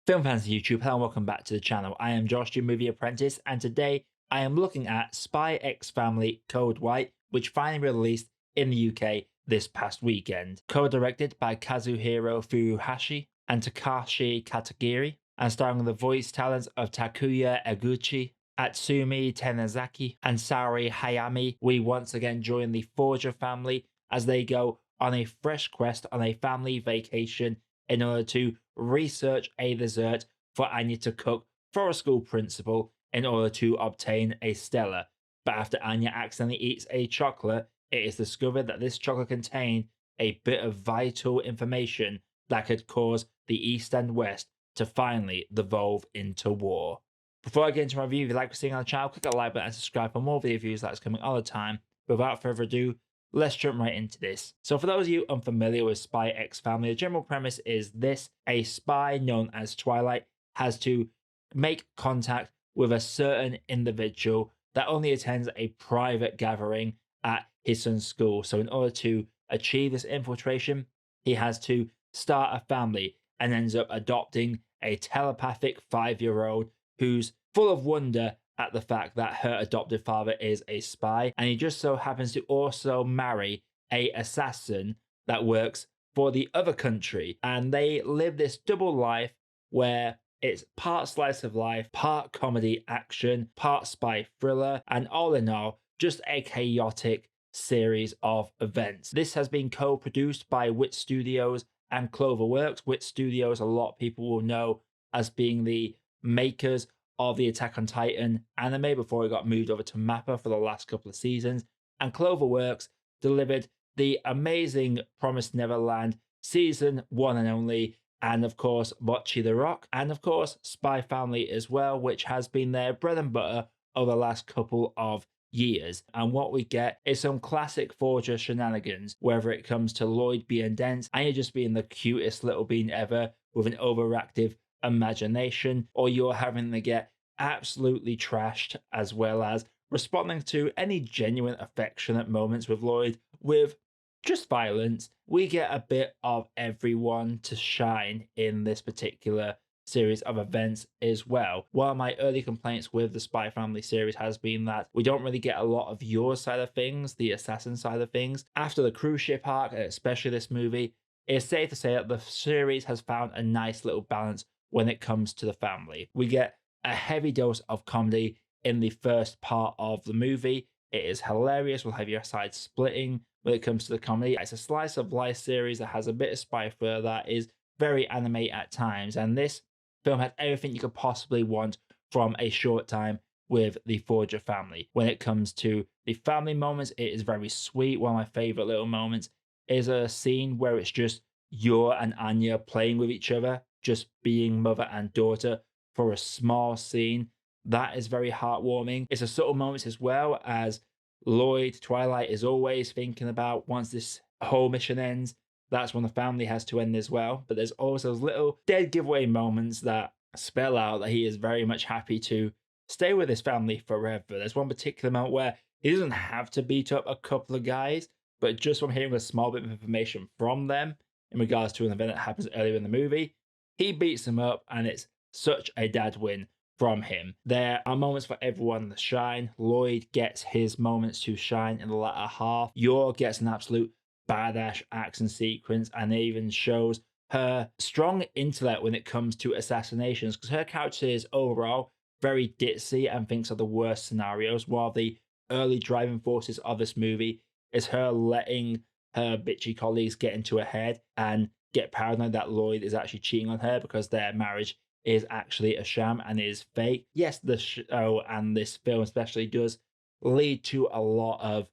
Film fans of YouTube, hello and welcome back to the channel. I am Josh, your movie apprentice, and today I am looking at Spy X Family Code White, which finally released in the UK this past weekend. Co-directed by Kazuhiro Furuhashi and Takashi Katagiri, and starring the voice talents of Takuya Eguchi, Atsumi Tenazaki, and Saori Hayami. We once again join the Forger family as they go on a fresh quest on a family vacation in order to research a dessert for Anya to cook for a school principal in order to obtain a Stella. But after Anya accidentally eats a chocolate, it is discovered that this chocolate contained a bit of vital information that could cause the East and West to finally devolve into war. Before I get into my review, if you like what you're seeing on the channel, click that like button and subscribe for more video reviews that's coming all the time. But without further ado, let's jump right into this. So for those of you unfamiliar with Spy X Family, the general premise is this: a spy known as Twilight has to make contact with a certain individual that only attends a private gathering at his son's school. So in order to achieve this infiltration, he has to start a family and ends up adopting a telepathic 5-year-old who's full of wonder at the fact that her adopted father is a spy, and he just so happens to also marry a assassin that works for the other country, and they live this double life where it's part slice of life, part comedy action, part spy thriller, and all in all, just a chaotic series of events. This has been co-produced by Wit Studios and Cloverworks. Wit Studios, a lot of people will know as being the makers of the Attack on Titan anime before it got moved over to Mappa for the last couple of seasons. And Cloverworks delivered the amazing Promised Neverland season 1 and only, and of course Bocchi the Rock, and of course Spy Family as well, which has been their bread and butter over the last couple of years. And what we get is some classic Forger shenanigans, whether it comes to Lloyd being dense, and you're just being the cutest little bean ever with an overactive imagination, or you're having to get absolutely trashed, as well as responding to any genuine affectionate moments with Lloyd with just violence. We get a bit of everyone to shine in this particular series of events as well. One of my early complaints with the Spy Family series has been that we don't really get a lot of your side of things, the assassin side of things. After the cruise ship arc, especially this movie, it's safe to say that the series has found a nice little balance when it comes to the family. We get a heavy dose of comedy in the first part of the movie. It is hilarious. We'll have your side splitting when it comes to the comedy. It's a slice of life series that has a bit of spy thriller that is very anime at times, and this film has everything you could possibly want from a short time with the Forger family. When it comes to the family moments, it is very sweet. One of my favorite little moments is a scene where it's just Yor and Anya playing with each other, just being mother and daughter for a small scene. That is very heartwarming. It's a subtle moments as well, as Lloyd, Twilight, is always thinking about once this whole mission ends, that's when the family has to end as well. But there's also those little dead giveaway moments that spell out that he is very much happy to stay with his family forever. There's one particular moment where he doesn't have to beat up a couple of guys, but just from hearing a small bit of information from them in regards to an event that happens earlier in the movie, he beats them up, and it's such a dad win from him. There are moments for everyone to shine. Lloyd gets his moments to shine in the latter half. Yor gets an absolute badass action sequence, and it even shows her strong intellect when it comes to assassinations, because her character is overall very ditzy and thinks of the worst scenarios, while the early driving forces of this movie is her letting her bitchy colleagues get into her head and get paranoid that Lloyd is actually cheating on her because their marriage is actually a sham and is fake. Yes, the show and this film especially does lead to a lot of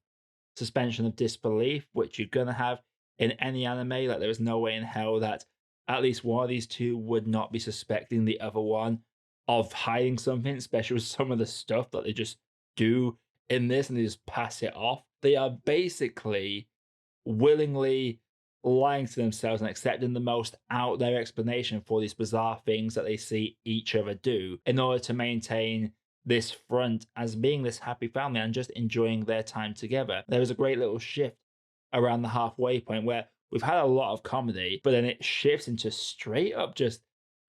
suspension of disbelief, which you're gonna have in any anime. Like, there is no way in hell that at least one of these two would not be suspecting the other one of hiding something, especially with some of the stuff that they just do in this and they just pass it off. They are basically willingly lying to themselves and accepting the most out there explanation for these bizarre things that they see each other do in order to maintain this front as being this happy family and just enjoying their time together. There was a great little shift around the halfway point where we've had a lot of comedy, but then it shifts into straight up just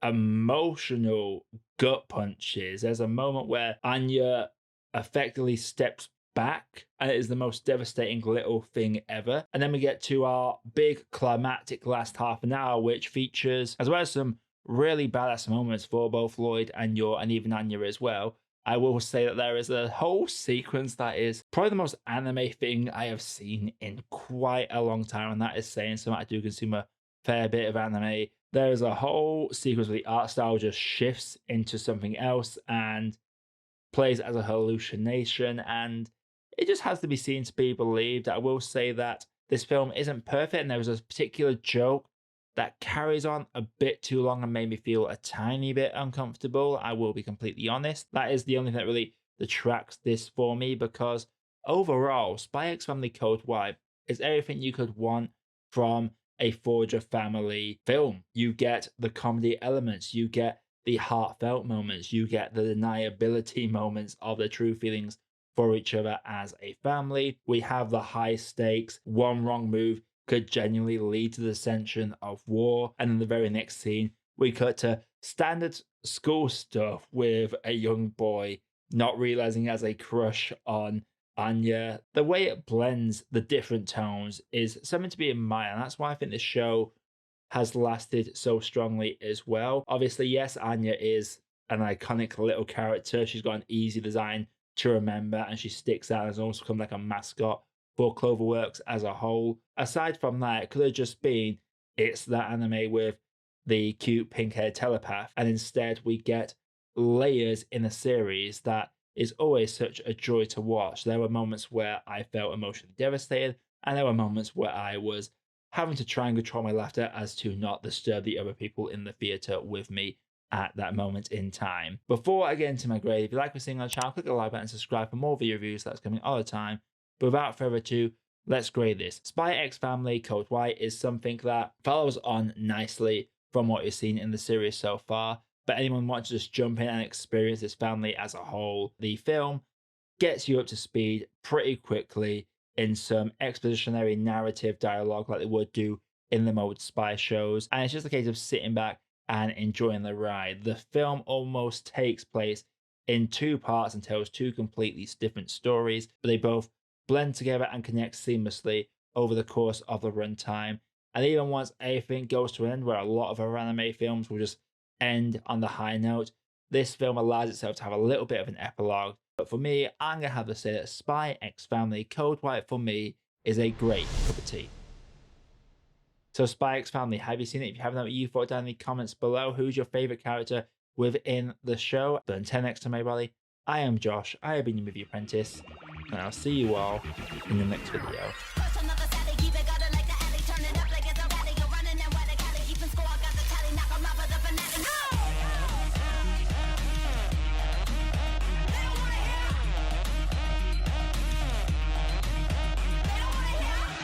emotional gut punches. There's a moment where Anya effectively steps back, and it is the most devastating little thing ever. And then we get to our big climactic last half an hour, which features, as well as some really badass moments for both Lloyd and Yor, and even Anya as well. I will say that there is a whole sequence that is probably the most anime thing I have seen in quite a long time, and that is saying something. I do consume a fair bit of anime. There is a whole sequence where the art style just shifts into something else and plays as a hallucination, and it just has to be seen to be believed. I will say that this film isn't perfect, and there was a particular joke that carries on a bit too long and made me feel a tiny bit uncomfortable. I will be completely honest. That is the only thing that really detracts this for me, because overall, Spy X Family Code White is everything you could want from a Forger family film. You get the comedy elements, you get the heartfelt moments, you get the deniability moments of the true feelings for each other as a family. We have the high stakes, one wrong move could genuinely lead to the ascension of war. And in the very next scene, we cut to standard school stuff with a young boy not realizing he has a crush on Anya. The way it blends the different tones is something to be admired. And that's why I think this show has lasted so strongly as well. Obviously, yes, Anya is an iconic little character. She's got an easy design to remember, and she sticks out and has almost become like a mascot for Cloverworks as a whole. Aside from that, it could have just been it's that anime with the cute pink-haired telepath, and instead we get layers in a series that is always such a joy to watch. There were moments where I felt emotionally devastated, and there were moments where I was having to try and control my laughter as to not disturb the other people in the theatre with me at that moment in time. Before I get into my grade, if you like what you're seeing on the channel, click the like button and subscribe for more video reviews that's coming all the time. But without further ado, let's grade this. Spy X Family Code White is something that follows on nicely from what you've seen in the series so far. But anyone wants to just jump in and experience this family as a whole, the film gets you up to speed pretty quickly in some expositionary narrative dialogue like they would do in the old spy shows. And it's just a case of sitting back and enjoying the ride. The film almost takes place in two parts and tells two completely different stories, but they both blend together and connect seamlessly over the course of the runtime. And even once everything goes to an end, where a lot of our anime films will just end on the high note, this film allows itself to have a little bit of an epilogue. But for me, I'm going to have to say that Spy X Family Code White for me is a great cup of tea. So Spy X Family, have you seen it? If you haven't, what you thought down in the comments below. Who's your favorite character within the show? But until next time, everybody, I am Josh. I have been your movie apprentice, and I'll see you all in the next video.